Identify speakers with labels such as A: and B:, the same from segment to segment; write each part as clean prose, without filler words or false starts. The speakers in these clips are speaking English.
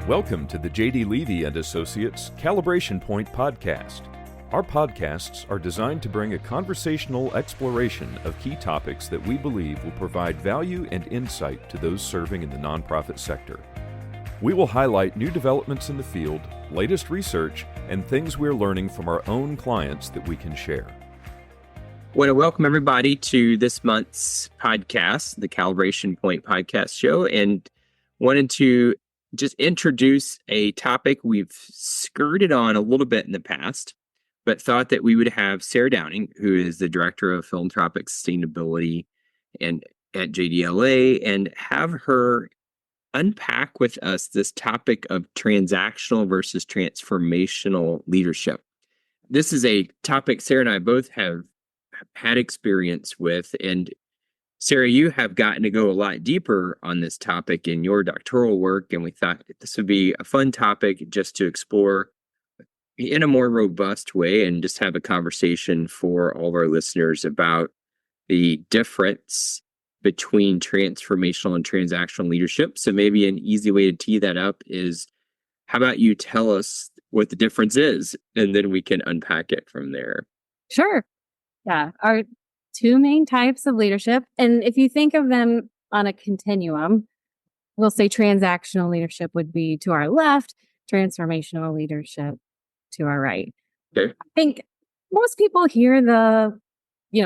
A: Welcome to the JD Levy & Associates Calibration Point Podcast. Our podcasts are designed to bring a conversational exploration of key topics that we believe will provide value and insight to those serving in the nonprofit sector. We will highlight new developments in the field, latest research, and things we're learning from our own clients that we can share.
B: I want to welcome everybody to this month's podcast, the Calibration Point Podcast show, and wanted to just introduce a topic we've skirted on a little bit in the past, but thought that we would have Sarah Downing, who is the Director of Philanthropic Sustainability and at JDLA, and have her unpack with us this topic of transactional versus transformational leadership. This is a topic Sarah and I both have had experience with, and Sarah, you have gotten to go a lot deeper on this topic in your doctoral work, and we thought this would be a fun topic just to explore in a more robust way and just have a conversation for all of our listeners about the difference between transformational and transactional leadership. So maybe an easy way to tee that up is, how about you tell us what the difference is, and then we can unpack it from there.
C: Sure. Yeah. Our two main types of leadership. And if you think of them on a continuum, we'll say transactional leadership would be to our left, transformational leadership to our right.
B: Okay.
C: I think most people hear the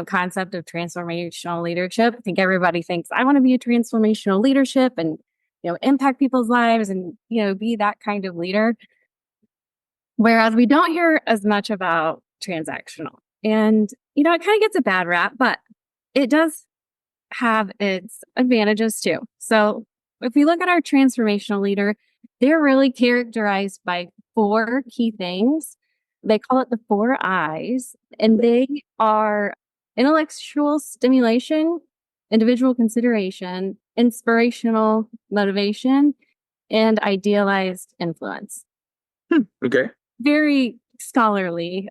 C: concept of transformational leadership. I think everybody thinks, I want to be a transformational leadership and impact people's lives and be that kind of leader. Whereas we don't hear as much about transactional. And, it kind of gets a bad rap, but it does have its advantages too. So if we look at our transformational leader, they're really characterized by four key things. They call it the 4 I's, and they are intellectual stimulation, individual consideration, inspirational motivation, and idealized influence.
B: Okay.
C: Very scholarly.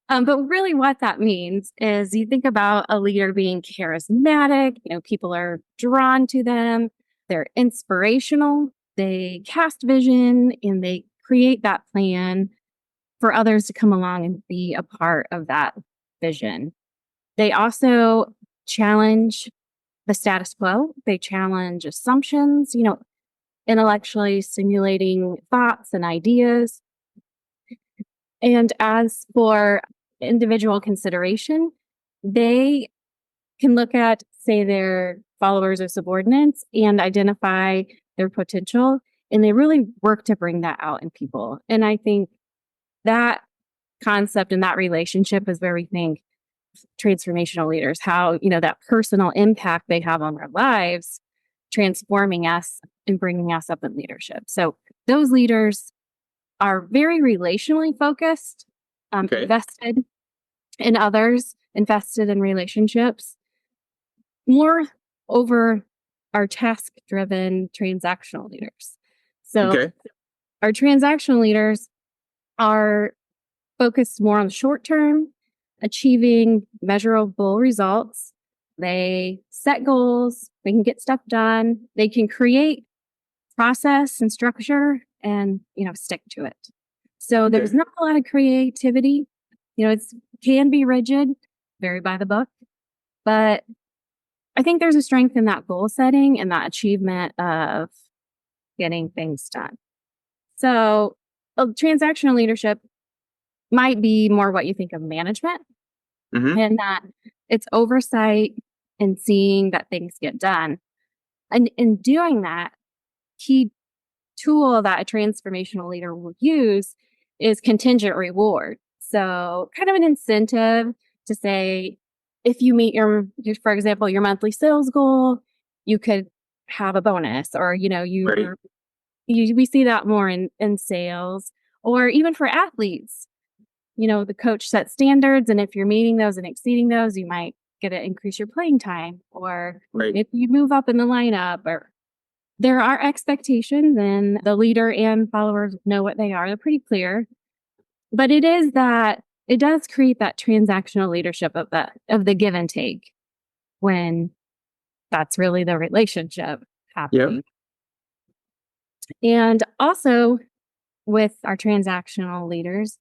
C: But really what that means is you think about a leader being charismatic, people are drawn to them, they're inspirational, they cast vision, and they create that plan for others to come along and be a part of that vision. They also challenge the status quo. They challenge assumptions, intellectually stimulating thoughts and ideas. And as for individual consideration, they can look at, say, their followers or subordinates and identify their potential, and they really work to bring that out in people. And I think that concept and that relationship is where we think transformational leaders, how, that personal impact they have on our lives, transforming us and bringing us up in leadership. So those leaders are very relationally focused, invested in others, invested in relationships, more over our task-driven transactional leaders. So our transactional leaders are focused more on the short term, achieving measurable results. They set goals, they can get stuff done, they can create process and structure and, stick to it. So there's not a lot of creativity. It can be rigid, very by the book, but I think there's a strength in that goal setting and that achievement of getting things done. So transactional leadership might be more what you think of management, and that it's oversight and seeing that things get done. And in doing that, key tool that a transformational leader will use is contingent reward. So kind of an incentive to say, if you meet for example, your monthly sales goal, you could have a bonus, or, we see that more in sales, or even for athletes, the coach sets standards, and if you're meeting those and exceeding those, you might get to increase your playing time, or if you move up in the lineup, or there are expectations, and the leader and followers know what they are. They're pretty clear. But it does create that transactional leadership of the give and take, when that's really the relationship happening. And also with our transactional leaders,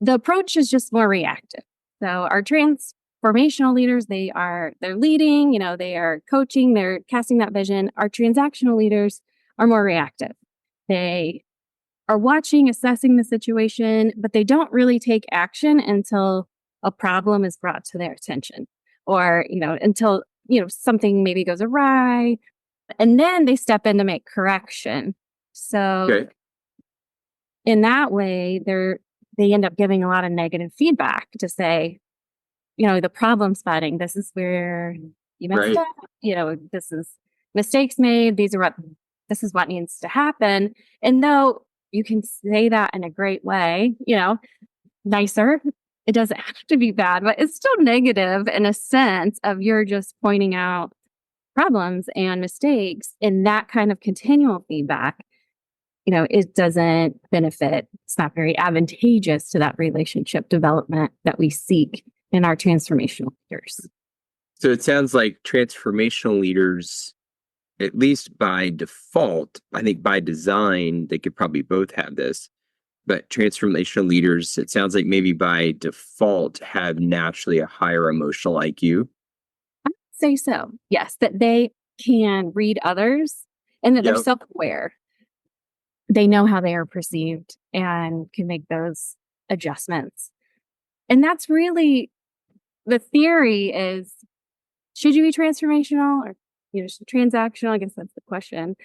C: the approach is just more reactive. So our transformational leaders, they're leading, they are coaching, they're casting that vision. Our transactional leaders are more reactive. They are watching, assessing the situation, but they don't really take action until a problem is brought to their attention or, until, something maybe goes awry, and then they step in to make correction. So
B: Okay.
C: in that way, they end up giving a lot of negative feedback to say, the problem spotting, this is where you messed
B: Right.
C: up, this is mistakes made, this is what needs to happen. And though you can say that in a great way, nicer, it doesn't have to be bad, but it's still negative in a sense of you're just pointing out problems and mistakes, and that kind of continual feedback, it doesn't benefit. It's not very advantageous to that relationship development that we seek in our transformational leaders.
B: So it sounds like transformational leaders, at least by default, I think by design, they could probably both have this. But transformational leaders, it sounds like maybe by default have naturally a higher emotional IQ.
C: I would say so. Yes, that they can read others and that they're
B: Yep.
C: self-aware. They know how they are perceived and can make those adjustments. And that's really the theory is, should you be transformational or transactional? I guess that's the question.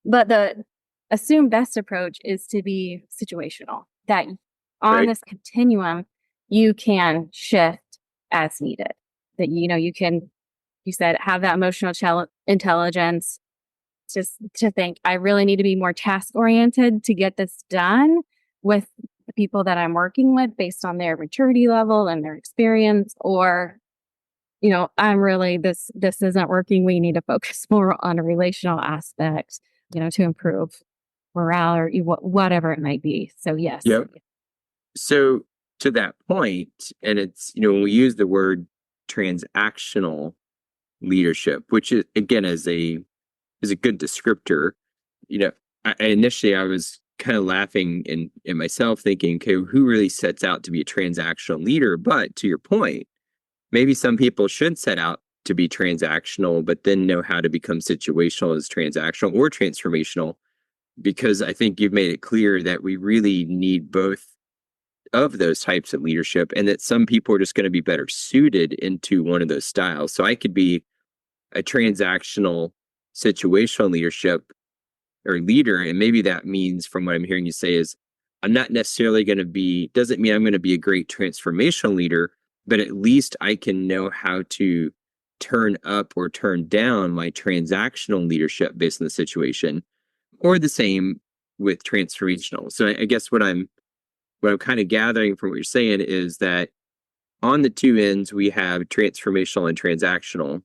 C: But the assumed best approach is to be situational, that on
B: Right.
C: this continuum, you can shift as needed. That, you said, have that emotional intelligence just to think, I really need to be more task oriented to get this done with the people that I'm working with based on their maturity level and their experience, or I'm really, this isn't working. We need to focus more on a relational aspect, to improve morale or whatever it might be. So yes.
B: Yep. So to that point, and it's, when we use the word transactional leadership, which is again is a good descriptor, initially I was kind of laughing in myself thinking, okay, who really sets out to be a transactional leader? But to your point, maybe some people should set out to be transactional, but then know how to become situational as transactional or transformational, because I think you've made it clear that we really need both of those types of leadership, and that some people are just going to be better suited into one of those styles. So I could be a transactional situational leadership or leader, and maybe that means, from what I'm hearing you say, is I'm not necessarily going to be, doesn't mean I'm going to be a great transformational leader, but at least I can know how to turn up or turn down my transactional leadership based on the situation, or the same with transformational. So I guess what I'm kind of gathering from what you're saying is that on the two ends we have transformational and transactional,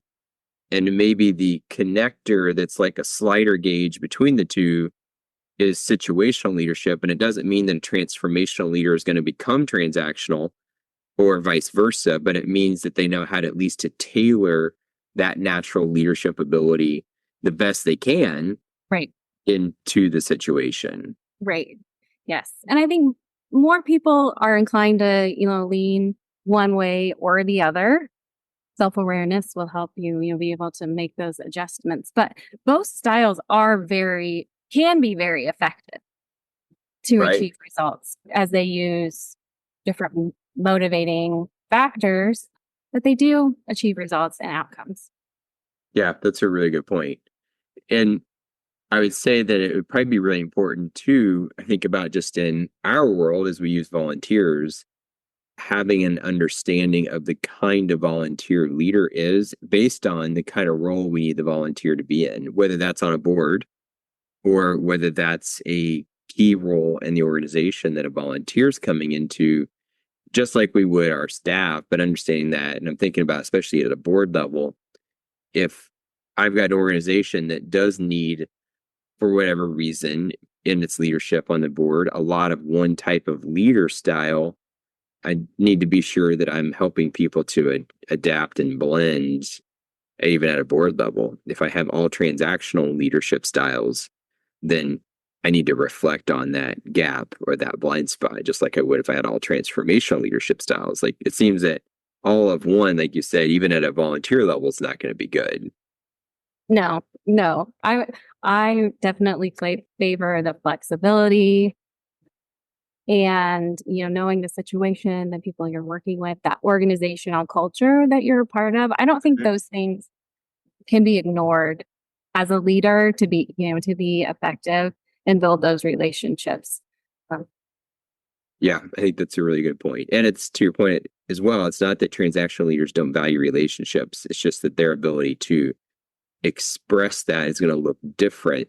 B: and maybe the connector that's like a slider gauge between the two is situational leadership. And it doesn't mean that a transformational leader is going to become transactional or vice versa, but it means that they know how to at least to tailor that natural leadership ability the best they can
C: Right.
B: into the situation.
C: Right. Yes. And I think more people are inclined to, lean one way or the other. Self-awareness will help you, be able to make those adjustments. But both styles can be very effective to
B: Right.
C: achieve results as they use different motivating factors, but they do achieve results and outcomes.
B: Yeah, that's a really good point. And I would say that it would probably be really important too, I think about just in our world as we use volunteers, having an understanding of the kind of volunteer leader is based on the kind of role we need the volunteer to be in, whether that's on a board or whether that's a key role in the organization that a volunteer's coming into, just like we would our staff, but understanding that. And I'm thinking about, especially at a board level, if I've got an organization that does need, for whatever reason, in its leadership on the board, a lot of one type of leader style, I need to be sure that I'm helping people to adapt and blend, even at a board level. If I have all transactional leadership styles, then I need to reflect on that gap or that blind spot, just like I would if I had all transformational leadership styles. Like it seems that all of one, like you said, even at a volunteer level, is not going to be good.
C: No. I definitely favor the flexibility and, knowing the situation, the people you're working with, that organizational culture that you're a part of. I don't think those things can be ignored as a leader to be effective and build those relationships.
B: Yeah, I think that's a really good point. And it's to your point as well. It's not that transactional leaders don't value relationships. It's just that their ability to express that is going to look different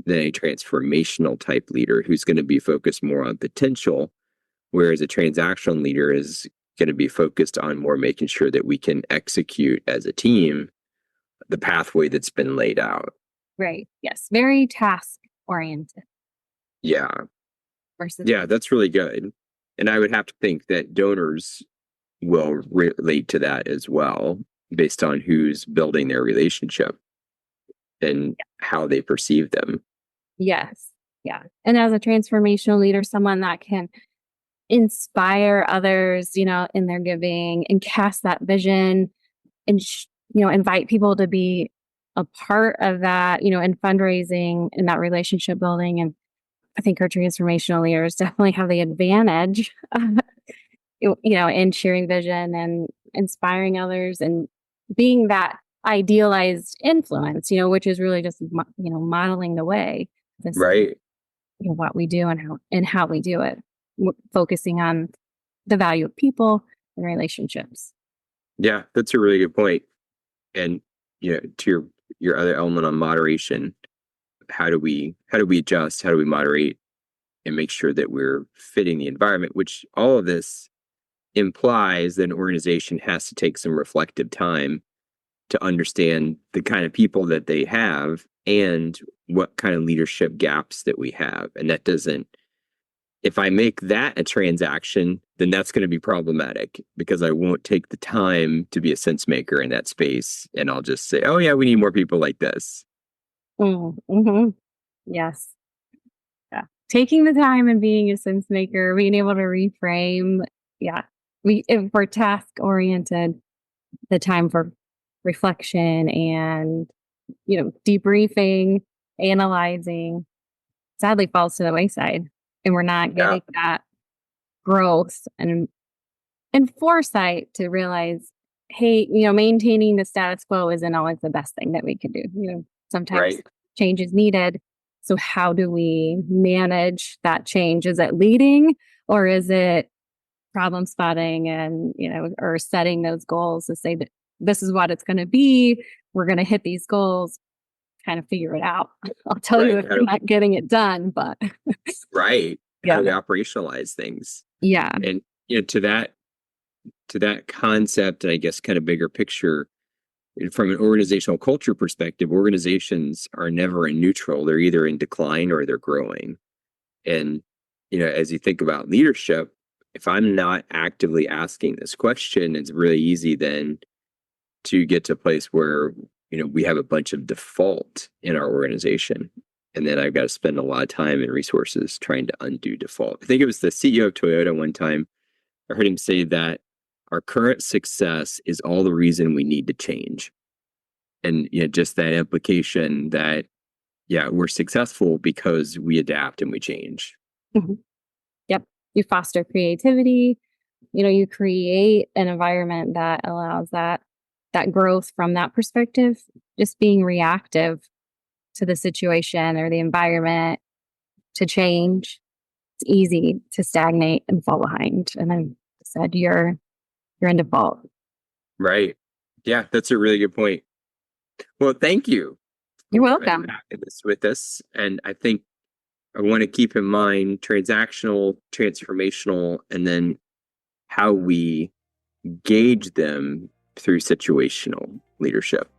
B: than a transformational type leader who's going to be focused more on potential, whereas a transactional leader is going to be focused on more making sure that we can execute as a team the pathway that's been laid out.
C: Right. Yes. Very task oriented.
B: Yeah. Yeah, that's really good. And I would have to think that donors will relate to that as well, based on who's building their relationship and how they perceive them.
C: Yes. Yeah. And as a transformational leader, someone that can inspire others, in their giving and cast that vision and, invite people to be a part of that, in fundraising and that relationship building. And I think our transformational leaders definitely have the advantage, in sharing vision and inspiring others and being that idealized influence, which is really just, modeling the way.
B: Right.
C: What we do and how we do it, focusing on the value of people and relationships.
B: Yeah, that's a really good point. And to your other element on moderation, how do we adjust? How do we moderate and make sure that we're fitting the environment? Which all of this implies that an organization has to take some reflective time to understand the kind of people that they have and what kind of leadership gaps that we have. And that doesn't, if I make that a transaction, then that's going to be problematic because I won't take the time to be a sense maker in that space. And I'll just say, oh yeah, we need more people like this.
C: Mm-hmm. Yes. Yeah. Taking the time and being a sense maker, being able to reframe. Yeah. If we're task oriented, the time for reflection and, debriefing, analyzing, sadly falls to the wayside. And we're not getting that growth and foresight to realize, hey, maintaining the status quo isn't always the best thing that we can do. Sometimes change is needed. So how do we manage that change? Is it leading or is it problem spotting and, or setting those goals to say that this is what it's going to be. We're going to hit these goals, kind of figure it out. I'll tell you if you're not getting it done, but
B: right. How do we operationalize things?
C: Yeah.
B: And, to that concept, and I guess kind of bigger picture, from an organizational culture perspective, organizations are never in neutral. They're either in decline or they're growing. And, as you think about leadership, if I'm not actively asking this question, it's really easy then to get to a place where, we have a bunch of default in our organization. And then I've got to spend a lot of time and resources trying to undo default. I think it was the CEO of Toyota one time. I heard him say that our current success is all the reason we need to change. And just that implication that, we're successful because we adapt and we change.
C: Mm-hmm. Yep. You foster creativity. You create an environment that allows that growth from that perspective. Just being reactive to the situation or the environment to change, it's easy to stagnate and fall behind. And then said you're in default.
B: Right. Yeah, that's a really good point. Well, thank you.
C: You're welcome.
B: This with us. And I think I want to keep in mind transactional, transformational, and then how we gauge them through situational leadership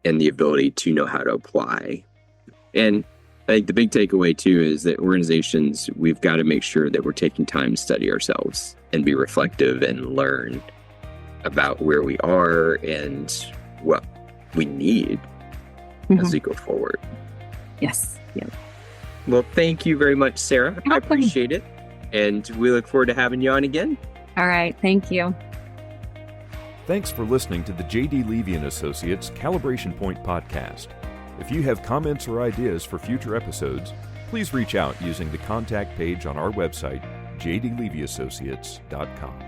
B: and the ability to know how to apply. And I think the big takeaway too is that organizations, we've got to make sure that we're taking time to study ourselves and be reflective and learn about where we are and what we need as we go forward.
C: Yes. Yeah.
B: Well, thank you very much, Sarah. I
C: Welcome.
B: appreciate it. And we look forward to having you on again.
C: All right. Thank you.
A: Thanks for listening to the J.D. Levy & Associates Calibration Point Podcast. If you have comments or ideas for future episodes, please reach out using the contact page on our website, jdlevyassociates.com.